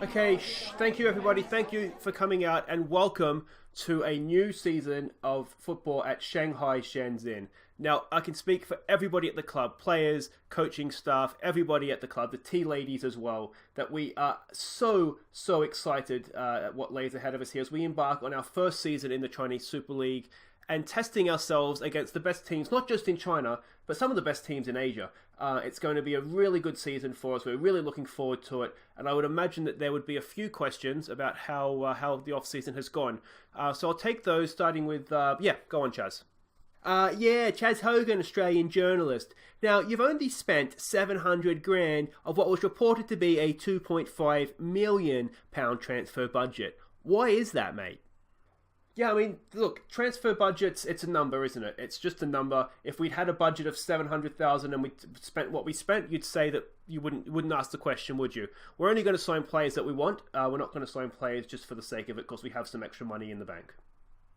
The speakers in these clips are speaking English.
Okay, thank you everybody. Thank you for coming out and welcome to a new season of football at Shanghai Shenxin. Now, I can speak for everybody at the club, players, coaching staff, everybody at the club, the tea ladies as well, that we are so excited at what lays ahead of us here as we embark on our first season in the Chinese Super League and testing ourselves against the best teams, not just in China, but some of the best teams in Asia. It's going to be a really good season for us. We're really looking forward to it. And I would imagine that there would be a few questions about how the off-season has gone. So I'll take those, starting with, go on, Chaz. Chaz Hogan, Australian journalist. Now, you've only spent 700 grand of what was reported to be a £2.5 million transfer budget. Why is that, mate? Yeah, I mean, look, transfer budgets, it's a number, isn't it? It's just a number. If we'd had a budget of 700,000 and we spent what we spent, you'd say that you wouldn't ask the question, would you? We're only going to sign players that we want. We're not going to sign players just for the sake of it because we have some extra money in the bank.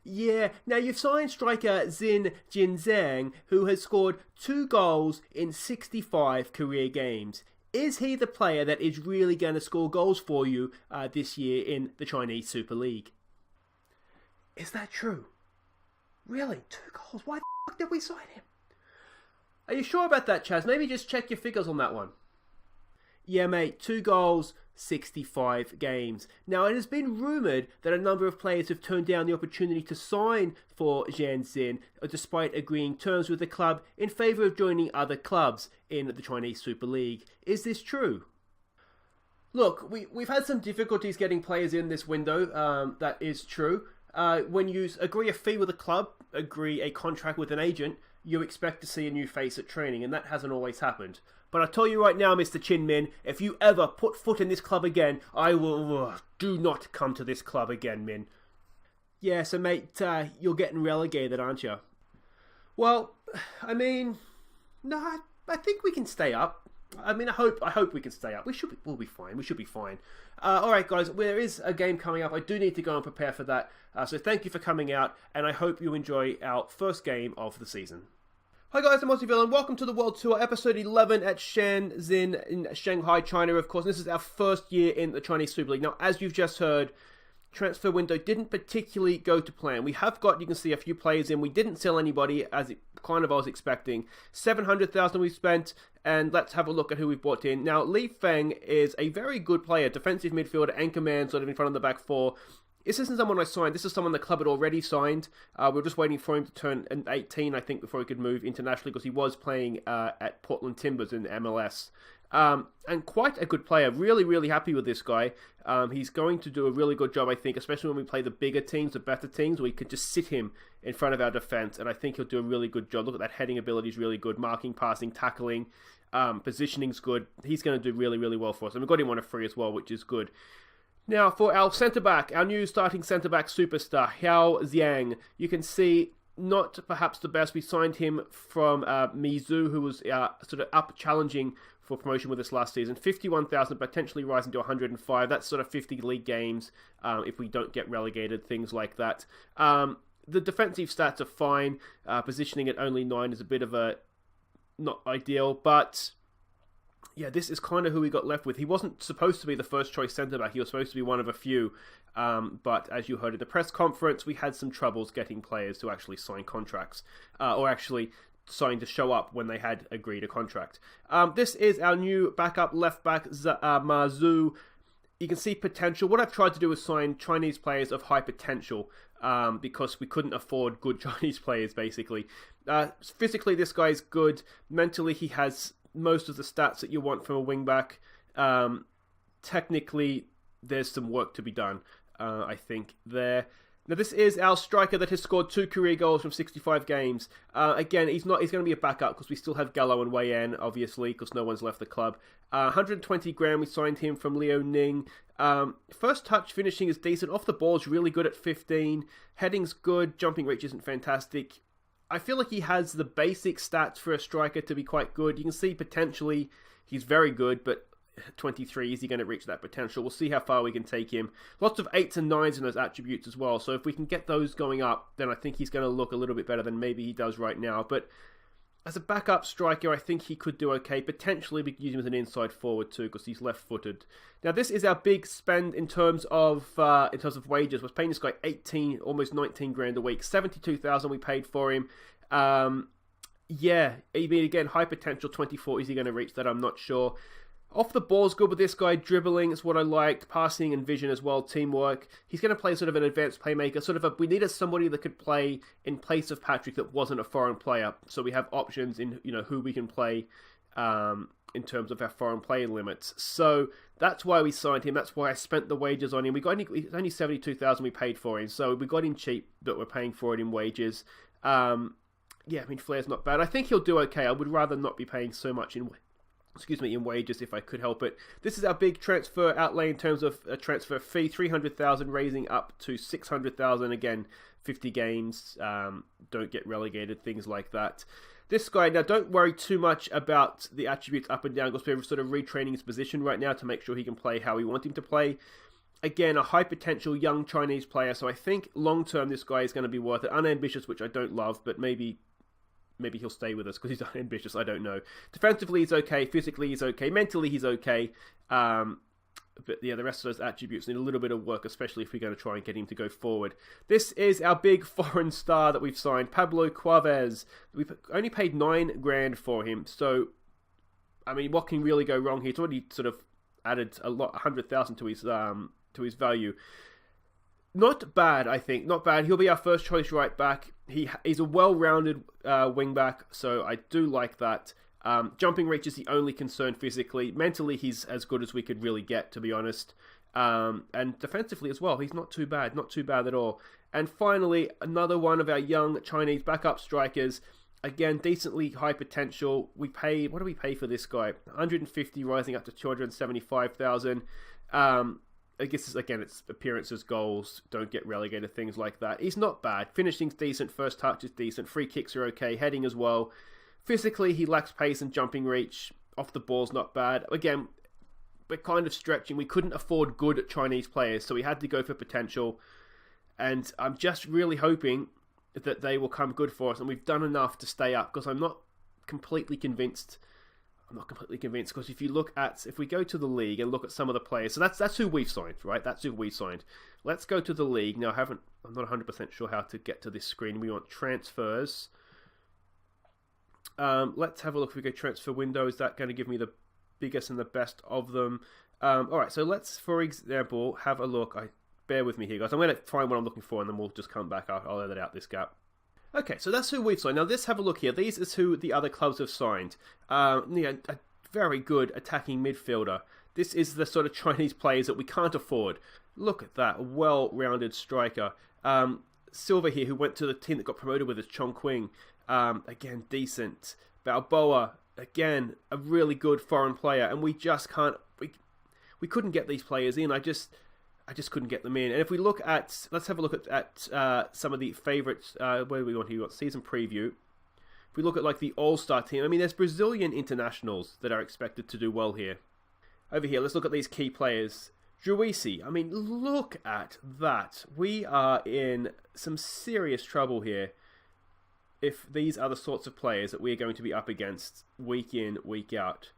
Yeah, now you've signed striker Henan Jianye, who has scored 2 goals in 65 career games. Is he the player that is really going to score goals for you this year in the Chinese Super League? Is that true? Really? 2 goals? Why the fuck did we sign him? Are you sure about that, Chaz? Maybe just check your figures on that one. Yeah, mate, 2 goals, 65 games. Now, it has been rumoured that a number of players have turned down the opportunity to sign for Jianye, despite agreeing terms with the club in favour of joining other clubs in the Chinese Super League. Is this true? Look, we've had some difficulties getting players in this window, that is true. When you agree a fee with a club, agree a contract with an agent, you expect to see a new face at training, and that hasn't always happened. But I tell you right now, Mr. Chin Min, if you ever put foot in this club again, I will... do not come to this club again, Min. Yeah, so mate, you're getting relegated, aren't you? Well, I mean... no, I think we can stay up. I mean, I hope we can stay up. We'll be fine. We should be fine. Alright guys, there is a game coming up. I do need to go and prepare for that. So thank you for coming out, and I hope you enjoy our first game of the season. Hi guys, I'm Aussie and welcome to the World Tour, episode 11 at Shenzhen in Shanghai, China, of course. This is our first year in the Chinese Super League. Now, as you've just heard, transfer window didn't particularly go to plan. We have got, you can see, a few players in. We didn't sell anybody, as it kind of I was expecting. 700,000 we've spent, and let's have a look at who we've brought in. Now, Li Feng is a very good player, defensive midfielder, anchor man, sort of in front of the back four. This isn't someone I signed. This is someone the club had already signed. We're just waiting for him to turn 18, I think, before he could move internationally, because he was playing at Portland Timbers in MLS. And quite a good player. Really happy with this guy. He's going to do a really good job, I think, especially when we play the bigger teams, the better teams. We could just sit him in front of our defense, and I think he'll do a really good job. Look at that heading ability is really good. Marking, passing, tackling, positioning's good. He's going to do really well for us. And we've got him on a free as well, which is good. Now, for our centre-back, our new starting centre-back superstar, Hao Zhang, you can see not perhaps the best. We signed him from Mizu, who was sort of up challenging for promotion with us last season. 51,000, potentially rising to 105. That's sort of 50 league games if we don't get relegated, things like that. The defensive stats are fine. Positioning at only 9 is a bit of a not ideal, but... yeah, this is kind of who we got left with. He wasn't supposed to be the first choice centre-back. He was supposed to be one of a few. But as you heard at the press conference, we had some troubles getting players to actually sign contracts. Or actually sign to show up when they had agreed a contract. This is our new backup left-back, Ma Zhu. You can see potential. What I've tried to do is sign Chinese players of high potential. Because we couldn't afford good Chinese players, basically. Physically, this guy's good. Mentally, he has... most of the stats that you want from a wingback. Technically, there's some work to be done, I think, there. Now, this is our striker that has scored 2 career goals from 65 games. Again, he's going to be a backup because we still have Gallo and Wei Yan, obviously, because no one's left the club. 120 grand, we signed him from Liao Ning. First touch finishing is decent. Off the ball is really good at 15. Heading's good. Jumping reach isn't fantastic. I feel like he has the basic stats for a striker to be quite good. You can see potentially he's very good, but 23, is he going to reach that potential? We'll see how far we can take him. Lots of 8s and 9s in those attributes as well. So if we can get those going up, then I think he's going to look a little bit better than maybe he does right now. But As a backup striker, I think he could do okay. Potentially, we could use him as an inside forward too, because he's left-footed. Now, this is our big spend in terms of wages. We're paying this guy 18, almost 19 grand a week. 72,000 we paid for him. Yeah, I mean, again, high potential. 24. Is he going to reach that? I'm not sure. Off the ball's good with this guy. Dribbling is what I like. Passing and vision as well. Teamwork. He's going to play sort of an advanced playmaker. We needed somebody that could play in place of Patrick that wasn't a foreign player. So we have options in who we can play in terms of our foreign player limits. So that's why we signed him. That's why I spent the wages on him. We got only 72,000 we paid for him. So we got him cheap, but we're paying for it in wages. Yeah, I mean, Flair's not bad. I think he'll do okay. I would rather not be paying so much in wages if I could help it. This is our big transfer outlay in terms of a transfer fee, 300,000 raising up to 600,000. Again, 50 games, don't get relegated, things like that. This guy, now don't worry too much about the attributes up and down, because we're sort of retraining his position right now to make sure he can play how we want him to play. Again, a high potential young Chinese player, so I think long term this guy is going to be worth it. Unambitious, which I don't love, but maybe he'll stay with us because he's unambitious. I don't know. Defensively, he's okay. Physically, he's okay. Mentally, he's okay. But yeah, the rest of those attributes need a little bit of work, especially if we're going to try and get him to go forward. This is our big foreign star that we've signed, Pablo Cuevas. We've only paid 9 grand for him. So, I mean, what can really go wrong here? It's already sort of added 100,000 to his value. Not bad, I think. Not bad. He'll be our first choice right back. He's a well-rounded wing back, so I do like that. Jumping reach is the only concern physically. Mentally, he's as good as we could really get, to be honest. And defensively as well, he's not too bad. Not too bad at all. And finally, another one of our young Chinese backup strikers. Again, decently high potential. What do we pay for this guy? 150 rising up to 275,000. I guess, again, it's appearances, goals, don't get relegated, things like that. He's not bad. Finishing's decent, first touch is decent, free kicks are okay, heading as well. Physically, he lacks pace and jumping reach. Off the ball's not bad. Again, we're kind of stretching. We couldn't afford good Chinese players, so we had to go for potential. And I'm just really hoping that they will come good for us, and we've done enough to stay up, because I'm not completely convinced. Because if we go to the league and look at some of the players, so that's who we've signed, right? That's who we signed. Let's go to the league. Now, I'm not 100% sure how to get to this screen. We want transfers. Let's have a look. If we go transfer window, is that going to give me the biggest and the best of them? Alright, so let's, for example, have a look. Bear with me here, guys. I'm going to find what I'm looking for, and then we'll just come back. I'll edit out this gap. Okay, so that's who we've signed. Now, let's have a look here. These is who the other clubs have signed. A very good attacking midfielder. This is the sort of Chinese players that we can't afford. Look at that, well-rounded striker. Silva here, who went to the team that got promoted with us, Chongqing. Again, decent. Balboa, again, a really good foreign player. And we just can't... We couldn't get these players in. I just couldn't get them in. And if we look at... Let's have a look at some of the favourites. Where do we want here? We got season preview. If we look at like the all-star team, I mean, there's Brazilian internationals that are expected to do well here. Over here, let's look at these key players. Juicy, I mean, look at that. We are in some serious trouble here if these are the sorts of players that we're going to be up against week in, week out.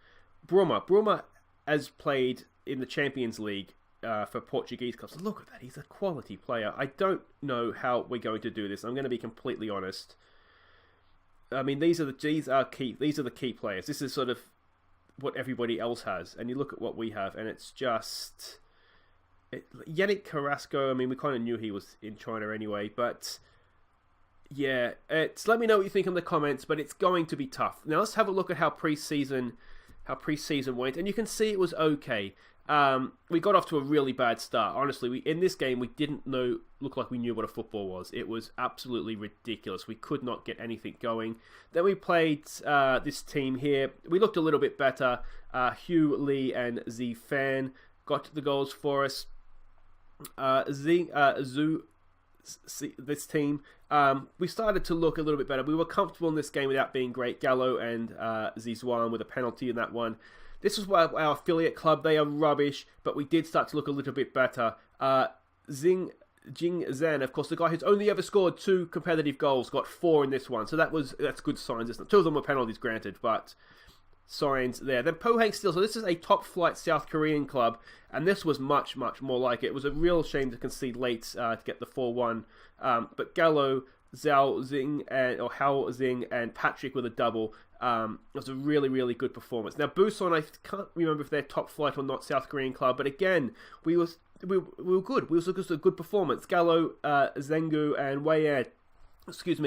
Bruma has played in the Champions League for Portuguese clubs. Look at that, he's a quality player. I don't know how we're going to do this. I'm going to be completely honest. I mean, these are the key players. This is sort of what everybody else has, and you look at what we have, and it's just Yannick Carrasco. I mean, we kind of knew he was in China anyway, but yeah, let me know what you think in the comments. But it's going to be tough. Now let's have a look at how pre-season went, and you can see it was okay. We got off to a really bad start. Honestly, in this game we didn't look like we knew what a football was. It was absolutely ridiculous. We could not get anything going. Then we played this team here. We looked a little bit better. Hugh Lee and Z Fan got the goals for us. This team, we started to look a little bit better. We were comfortable in this game without being great. Gallo and Zizwan with a penalty in that one. This was our affiliate club. They are rubbish, but we did start to look a little bit better. Zing Jing Zhan, of course, the guy who's only ever scored 2 competitive goals, got 4 in this one. So that's good signs, isn't it? 2 of them were penalties, granted, but signs there. Then Pohang Steel. So this is a top-flight South Korean club, and this was much, much more like it. It was a real shame to concede late to get the 4-1. But Gallo, Hao Xing, and Patrick with a double. It was a really, really good performance. Now, Busan, I can't remember if they're top flight or not, South Korean club, but again, we were good. We was just a good performance. Gallo, Zengu, and Wei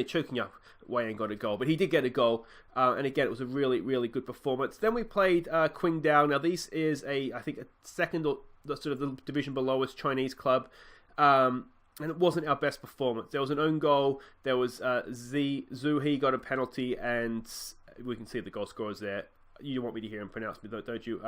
choking up. Wei got a goal, but he did get a goal, and again, it was a really, really good performance. Then we played Qingdao. Now, this is I think a second or sort of the division below us Chinese club. And it wasn't our best performance. There was an own goal. There was Zhu He got a penalty, and we can see the goal scorers there. You want me to hear him pronounce me, don't you?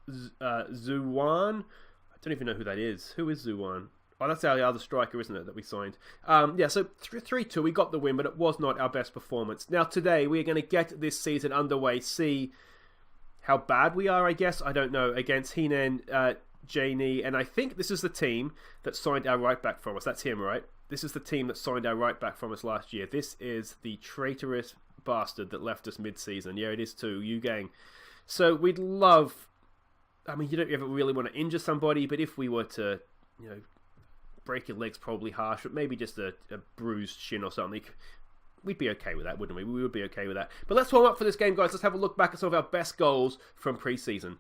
Zhuan? I don't even know who that is. Who is Zhuan? Oh, that's our other striker, isn't it, that we signed? Yeah, so 3-2, we got the win, but it was not our best performance. Now, today, we are going to get this season underway, see how bad we are, I guess. I don't know, against Henan Jianye, and I think this is the team that signed our right back from us. That's him, right? This is the team that signed our right back from us last year. This is the traitorous bastard that left us mid-season. Yeah, it is too, you gang. So we'd love... I mean, you don't ever really want to injure somebody, but if we were to, break your legs, probably harsh, but maybe just a bruised shin or something, we'd be okay with that, wouldn't we? We would be okay with that. But let's warm up for this game, guys. Let's have a look back at some of our best goals from pre-season.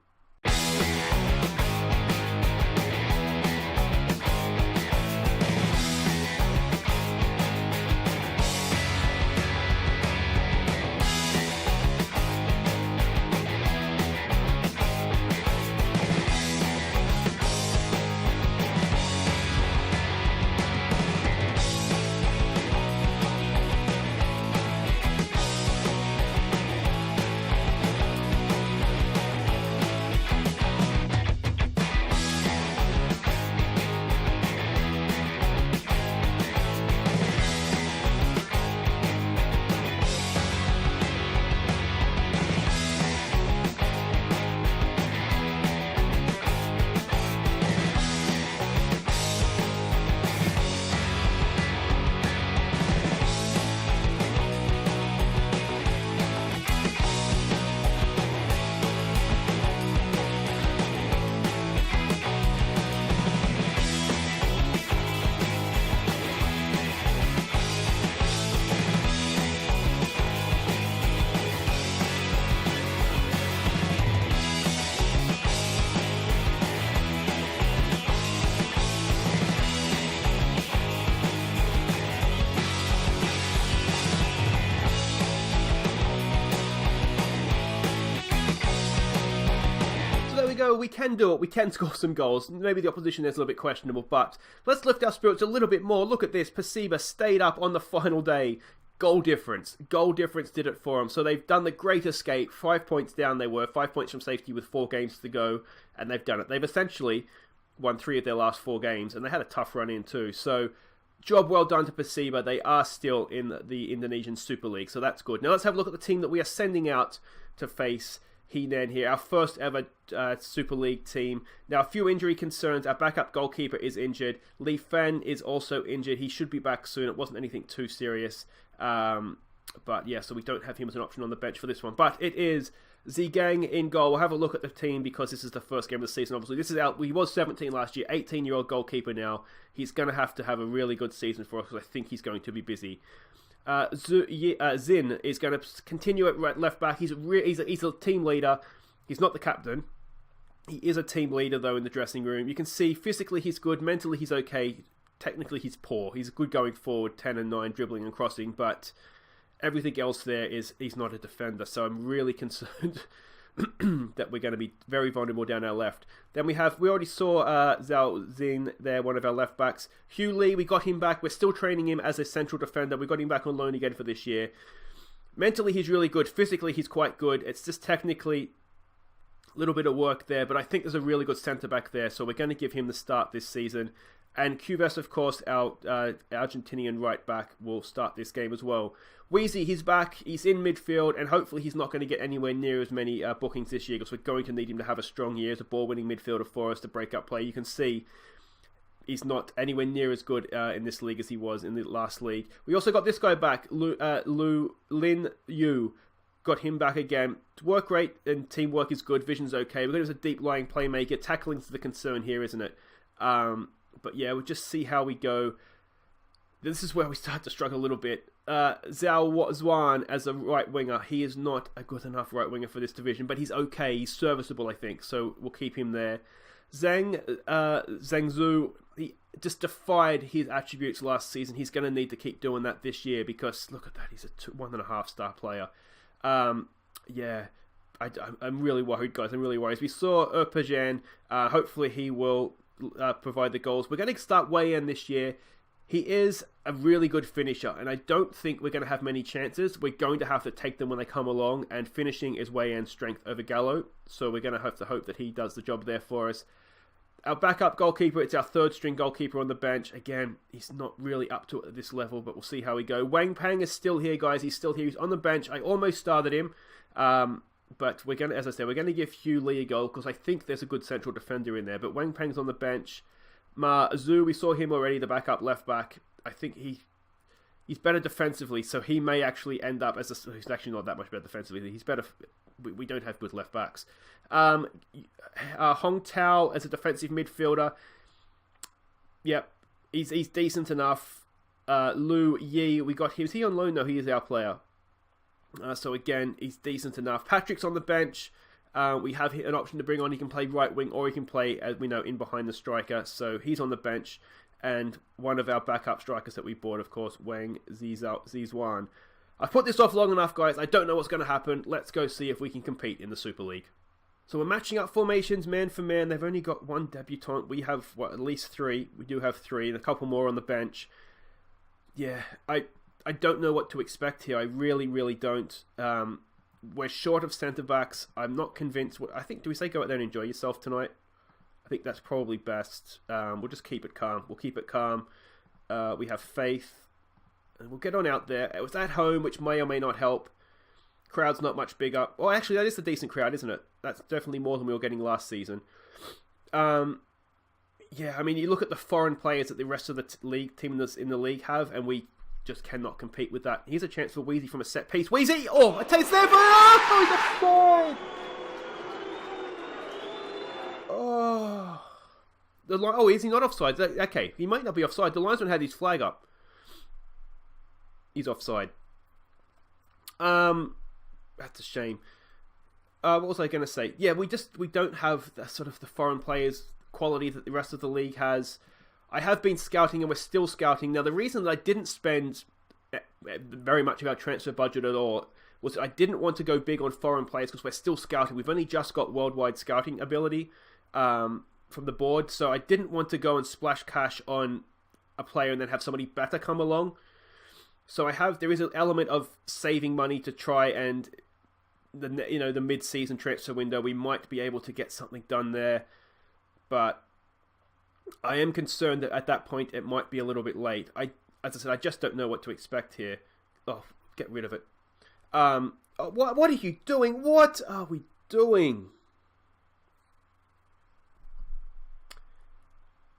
We can do it. We can score some goals. Maybe the opposition is a little bit questionable, but let's lift our spirits a little bit more. Look at this. Pasiba stayed up on the final day. Goal difference. Goal difference did it for them. So they've done the great escape. 5 points down they were. 5 points from safety with 4 games to go, and they've done it. They've essentially won 3 of their last 4 games, and they had a tough run in too. So job well done to Pasiba. They are still in the Indonesian Super League, so that's good. Now let's have a look at the team that we are sending out to face Henan here, our first ever Super League team. Now, a few injury concerns. Our backup goalkeeper is injured. Li Fen is also injured. He should be back soon. It wasn't anything too serious. But yeah, so we don't have him as an option on the bench for this one. But it is Zigang in goal. We'll have a look at the team because this is the first game of the season. Obviously, this is out. He was 17 last year, 18-year-old goalkeeper now. He's going to have a really good season for us because I think he's going to be busy. Zin is going to continue at left back. He's a team leader. He's not the captain. He is a team leader, though, in the dressing room. You can see physically he's good. Mentally he's okay. Technically he's poor. He's good going forward, 10 and 9, dribbling and crossing. But everything else there is he's not a defender. So I'm really concerned that we're going to be very vulnerable down our left. Then we already saw Zhao Xin there, one of our left backs. Hugh Lee, we got him back. We're still training him as a central defender. We got him back on loan again for this year. Mentally, he's really good. Physically, he's quite good. It's just technically a little bit of work there, but I think there's a really good centre back there, so we're going to give him the start this season. And Cuves, of course, our Argentinian right back, will start this game as well. Wheezy, he's back, he's in midfield, and hopefully he's not going to get anywhere near as many bookings this year because we're going to need him to have a strong year as a ball-winning midfielder for us to break up play. You can see he's not anywhere near as good in this league as he was in the last league. We also got this guy back, Lin Yu. Got him back again. Work rate and teamwork is good. Vision's okay. We're going to have a deep lying playmaker. Tackling's the concern here, isn't it? But yeah, we'll just see how we go. This is where we start to struggle a little bit. Zhao Zuan as a right winger. He is not a good enough right winger for this division, but he's okay. He's serviceable, I think. So we'll keep him there. Zheng Zhu, he just defied his attributes last season. He's going to need to keep doing that this year because look at that. He's a 1.5 star player. Yeah, I'm really worried, guys. I'm really worried. As we saw Ep11, hopefully he will provide the goals. We're going to start Wei Yan this year. He is a really good finisher, and I don't think we're going to have many chances. We're going to have to take them when they come along, and finishing is Wei Yan's strength over Gallo, so we're going to have to hope that he does the job there for us. Our backup goalkeeper, it's our third string goalkeeper on the bench. Again, he's not really up to it at this level, but we'll see how we go. Wang Pang is still here, guys. He's still here. He's on the bench. I almost started him. But we're going to, as I said, we're going to give Hugh Lee a goal because I think there's a good central defender in there. But Wang Pang's on the bench. Ma Zhu, we saw him already, the backup left back. I think he's better defensively, so he may actually end up as a... He's actually not that much better defensively. He's better... We don't have good left backs. Hong Tao as a defensive midfielder. Yep, he's decent enough. Lu Yi, we got him. Is he on loan? No, he is our player. So again, he's decent enough. Patrick's on the bench. We have an option to bring on. He can play right wing or he can play, as we know, in behind the striker. So he's on the bench. And one of our backup strikers that we bought, of course, Wang Zizhuan. I've put this off long enough, guys. I don't know what's going to happen. Let's go see if we can compete in the Super League. So we're matching up formations, man for man. They've only got one debutant. We have, at least 3. We do have 3, and a couple more on the bench. Yeah, I don't know what to expect here. I really, really don't. We're short of centre-backs. I'm not convinced. I think, do we say go out there and enjoy yourself tonight? I think that's probably best. We'll just keep it calm. We'll keep it calm. We have faith. And we'll get on out there. It was at home, which may or may not help. Crowd's not much bigger. Well, actually, that is a decent crowd, isn't it? That's definitely more than we were getting last season. Yeah, I mean, you look at the foreign players that the rest of the league team in the league have, and we just cannot compete with that. Here's a chance for Weezy from a set piece. Weezy! Oh, a taste there for... Oh, he's offside! Oh, is he not offside? Okay, he might not be offside. The linesman had his flag up. He's offside. That's a shame. What was I going to say? Yeah, we don't have the sort of the foreign players quality that the rest of the league has. I have been scouting and we're still scouting. Now, the reason that I didn't spend very much of our transfer budget at all was I didn't want to go big on foreign players because we're still scouting. We've only just got worldwide scouting ability from the board, so I didn't want to go and splash cash on a player and then have somebody better come along. So there is an element of saving money to try and the mid-season transfer window, we might be able to get something done there. But I am concerned that at that point it might be a little bit late. As I said, I just don't know what to expect here. Oh, get rid of it. What are you doing? What are we doing?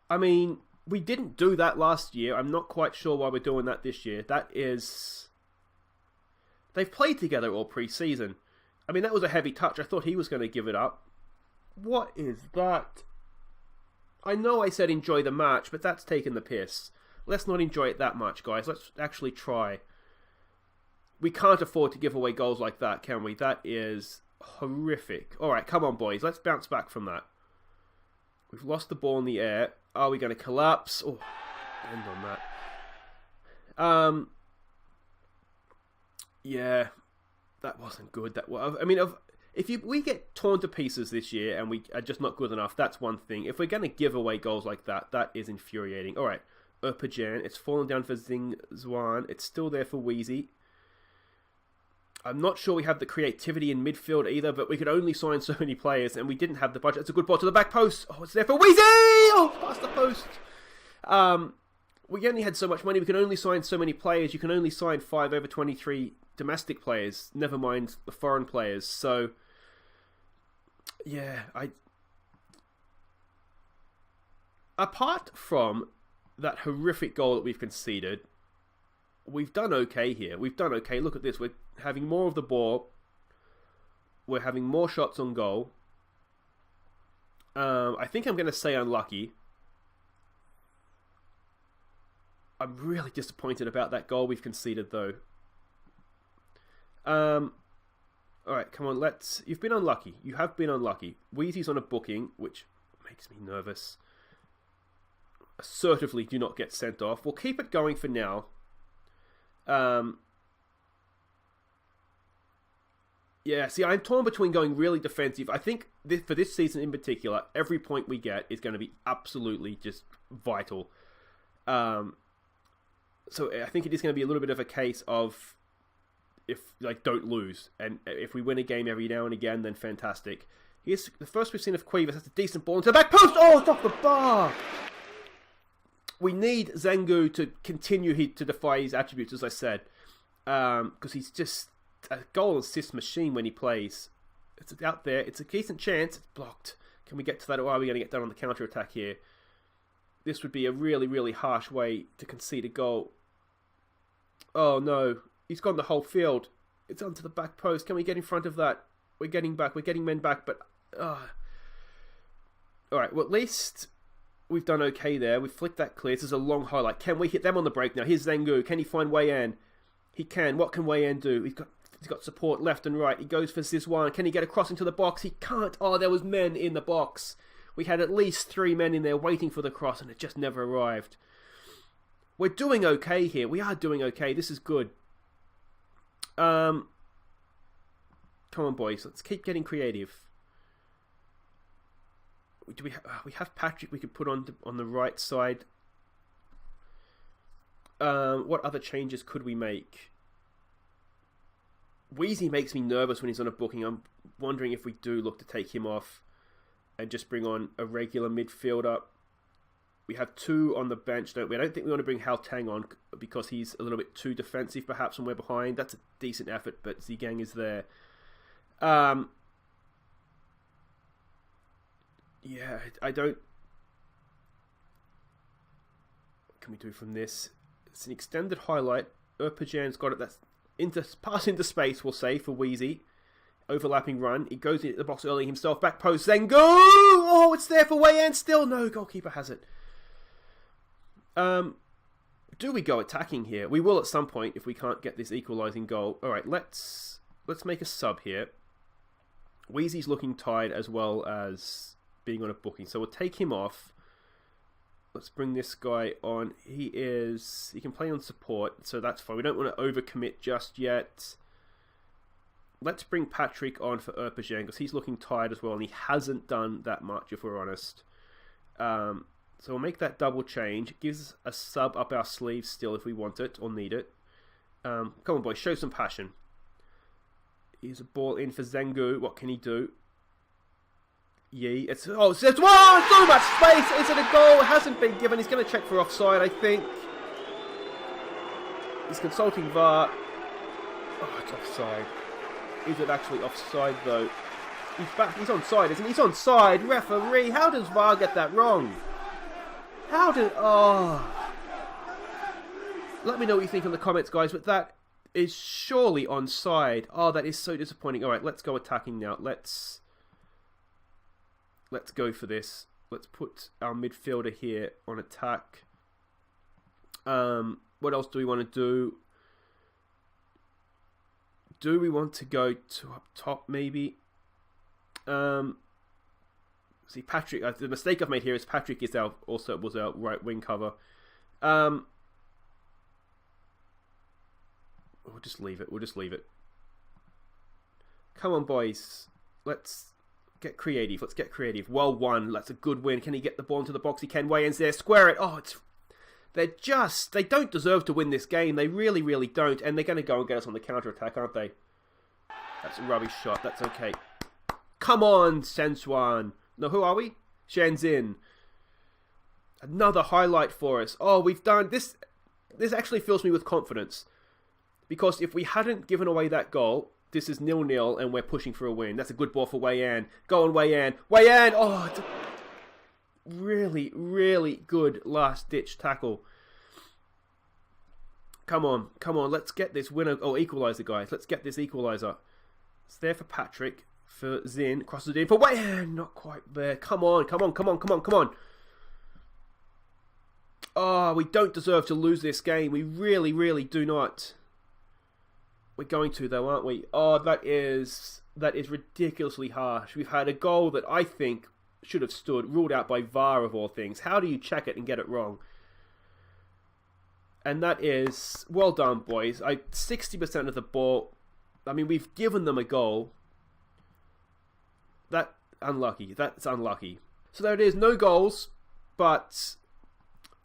I mean, we didn't do that last year. I'm not quite sure why we're doing that this year. They've played together all pre-season. I mean, that was a heavy touch. I thought he was going to give it up. What is that? I know I said enjoy the match, but that's taking the piss. Let's not enjoy it that much, guys. Let's actually try. We can't afford to give away goals like that, can we? That is horrific. All right, come on, boys. Let's bounce back from that. We've lost the ball in the air. Are we going to collapse? Oh, end on that. Yeah, that wasn't good. If we get torn to pieces this year and we are just not good enough, that's one thing. If we're going to give away goals like that, that is infuriating. All right, Ep11, it's fallen down for Zhuan. It's still there for Weezy. I'm not sure we have the creativity in midfield either, but we could only sign so many players, and we didn't have the budget. It's a good ball to the back post. Oh, it's there for Weezy! Oh, past the post. We only had so much money. We could only sign so many players. You can only sign 5 over 23 domestic players, never mind the foreign players. So, yeah, apart from that horrific goal that we've conceded, we've done okay here. We've done okay. Look at this. We're having more of the ball. We're having more shots on goal. I think I'm going to say unlucky. I'm really disappointed about that goal we've conceded, though. Alright, come on, You've been unlucky. You have been unlucky. Wheezy's on a booking, which makes me nervous. Assertively do not get sent off. We'll keep it going for now. Yeah, see, I'm torn between going really defensive. I think for this season in particular, every point we get is going to be absolutely just vital. So I think it is going to be a little bit of a case of don't lose. And if we win a game every now and again, then fantastic. Here's the first we've seen of Cuevas. That's a decent ball into the back post. Oh, it's off the bar. We need Zengu to continue to defy his attributes, as I said. Because he's just a goal assist machine when he plays. It's out there. It's a decent chance. It's blocked. Can we get to that, or are we going to get done on the counter attack here? This would be a really, really harsh way to concede a goal. Oh no, he's gone the whole field. It's onto the back post. Can we get in front of that? We're getting back. We're getting men back, but alright, well at least we've done okay there. We've flicked that clear. This is a long highlight. Can we hit them on the break now? Here's Zengu. Can he find Wei Yan? He can. What can Wei Yan do? He's got support left and right. He goes for Zizwan. Can he get across into the box? He can't. Oh, there was men in the box. We had at least 3 men in there waiting for the cross, and it just never arrived. We're doing okay here. We are doing okay. This is good. Come on, boys. Let's keep getting creative. Do we have Patrick we could put on the right side? What other changes could we make? Wheezy makes me nervous when he's on a booking. I'm wondering if we do look to take him off and just bring on a regular midfielder. We have 2 on the bench, don't we? I don't think we want to bring Hao Tang on because he's a little bit too defensive, perhaps, when we're behind. That's a decent effort, but Zhigang is there. Yeah, I don't... What can we do from this? It's an extended highlight. Erpajan's got it. That's pass into space, we'll say, for Wheezy. Overlapping run. He goes into the box early himself. Back post. Zengu! Oh, it's there for Wei Yan still. No, goalkeeper has it. Do we go attacking here? We will at some point if we can't get this equalising goal. Alright, let's make a sub here. Wheezy's looking tired as well as being on a booking. So we'll take him off. Let's bring this guy on. He can play on support, so that's fine. We don't want to overcommit just yet. Let's bring Patrick on for Erpajan because he's looking tired as well, and he hasn't done that much, if we're honest. So we'll make that double change. It gives us a sub up our sleeves still if we want it or need it. Come on, boys, show some passion. Here's a ball in for Zengu. What can he do? Yi. It's so much space. Is it a goal? It hasn't been given. He's going to check for offside, I think. He's consulting VAR. Oh, it's offside. Is it actually offside though? He's back. He's onside, isn't he? He's onside. Referee. How does VAR get that wrong? Let me know what you think in the comments, guys. But that is surely onside. Oh, that is so disappointing. All right, let's go attacking now. Let's go for this. Let's put our midfielder here on attack. What else do we want to do? Do we want to go to up top, maybe? See, Patrick... the mistake I've made here is Patrick was our right wing cover. We'll just leave it. Come on, boys. Let's get creative. Well won. That's a good win. Can he get the ball into the box? He can. Wei Yan's there. Square it. Oh, they don't deserve to win this game. They really, really don't. And they're going to go and get us on the counter-attack, aren't they? That's a rubbish shot. That's okay. Come on, Shenxin. No, who are we? Shenzhen. Another highlight for us. Oh, we've done this. This actually fills me with confidence. Because if we hadn't given away that goal, this is 0-0 and we're pushing for a win. That's a good ball for Wei Yan. Go on, Wei Yan. Wei Yan! Oh, really, really good last-ditch tackle. Come on. Let's get this winner. Oh, equaliser, guys. Let's get this equaliser. It's there for Patrick. For Zin. Crosses it in for Wayne. Not quite there. Come on. Oh, we don't deserve to lose this game. We really, really do not. We're going to, though, aren't we? Oh, that is ridiculously harsh. We've had a goal that I think should have stood, ruled out by VAR of all things. How do you check it and get it wrong? And that is, well done, boys. 60% of the ball. I mean, we've given them a goal. That's unlucky. So there it is, no goals, but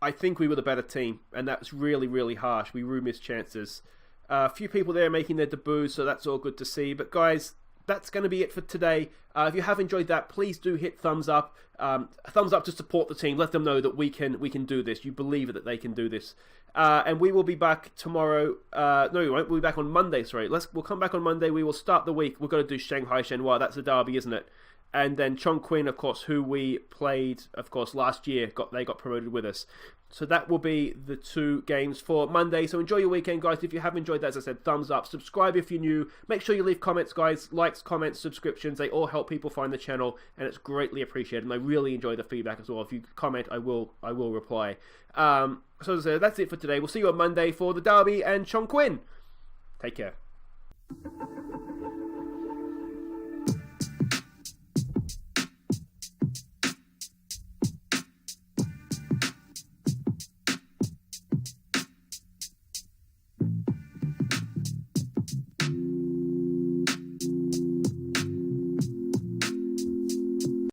I think we were the better team, and that's really, really harsh. We really missed chances. A few people there making their debuts, so that's all good to see. But guys, that's going to be it for today. If you have enjoyed that, please do hit thumbs up. Thumbs up to support the team. Let them know that we can do this. You believe that they can do this. And we will be back tomorrow. No, we won't. We'll be back on Monday. Sorry. We'll come back on Monday. We will start the week. We're going to do Shanghai Shenhua. That's the derby, isn't it? And then Chongqing, of course, who we played, of course, last year. They got promoted with us. So that will be the 2 games for Monday. So enjoy your weekend, guys. If you have enjoyed that, as I said, thumbs up. Subscribe if you're new. Make sure you leave comments, guys. Likes, comments, subscriptions. They all help people find the channel, and it's greatly appreciated. And I really enjoy the feedback as well. If you comment, I will reply. So as I said, that's it for today. We'll see you on Monday for the derby and Chongqing. Take care.